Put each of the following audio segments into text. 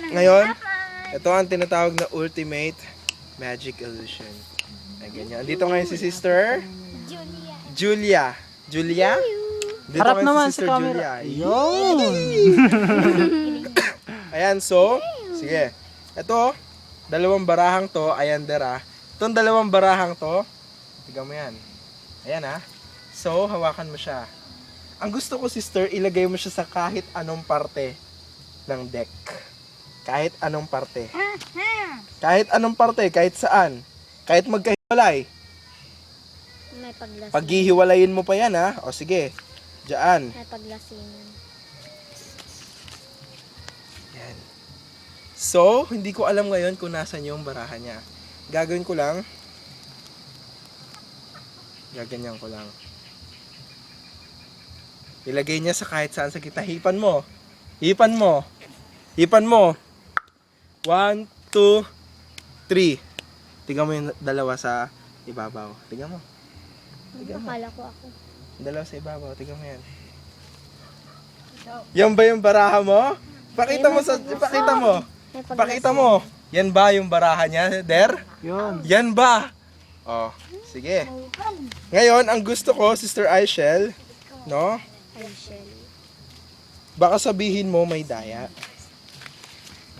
Ngayon, ito ang tinatawag na ultimate magic illusion. Ay, ganyan. Dito ngayon si Sister Julia. Julia? Dito Harap ngayon naman si Sister sa Julia. camera. Yun! Ayan, so, sige. Ito, dalawang barahang to, ayan dera. Itong dalawang barahang to, tignan mo yan. Ayan ha. So, hawakan mo siya. Ang gusto ko, sister, ilagay mo siya sa kahit anong parte ng deck. Kahit anong parte. Kahit anong parte, kahit saan. Kahit magkahiwalay. May paglasin. Paghihiwalayin mo pa yan ha. O sige, diyan. May paglasinan. Yan. So, hindi ko alam ngayon kung nasan yung baraha niya. Gagawin ko lang. Gaganyan ko lang. Ilagay niya sa kahit saan sa kita. Hipan mo. Hipan mo. Hipan mo. 1, 2, 3. Tingnan mo yung dalawa sa ibabaw. Tingnan mo. Akala ko ako. Dalawa sa ibabaw. Tingnan mo yan. Yan ba yung baraha mo? Pakita mo sa... Pakita mo. May paglasin. Pakita mo. Yan ba yung baraha niya, Der? Yun. Yan ba? Oh, sige. Ngayon, ang gusto ko, Sister Aishel, no? Ay, Shelly. Baka sabihin mo may daya.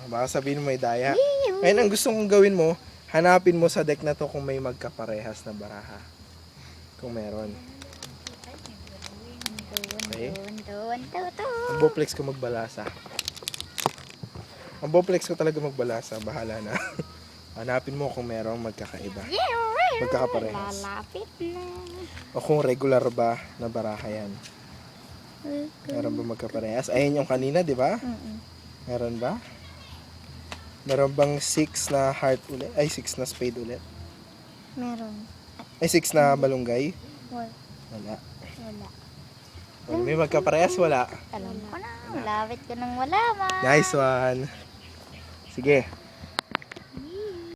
Baka sabihin mo may daya. Ngayon, ang gusto kong gawin mo, hanapin mo sa deck na to kung may magkaparehas na baraha. Kung meron. Okay? Ang boplex ko magbalasa. Ang boplex ko talaga magbalasa. Bahala na. Hanapin mo kung merong magkakaiba. Magkakaparehas. Lalapit na. O kung regular ba na baraha yan. Meron ba magkaparehas? Ayun yung kanina, di ba? Meron ba? Meron bang 6 na heart ulit? Ay, 6 na spade ulit? Meron. Ay, 6 na malunggay? Wala. Wala. Wala. May magkaparehas? Wala. Alam ko na. Lapit ko nang wala, ma. Nice one. Sige.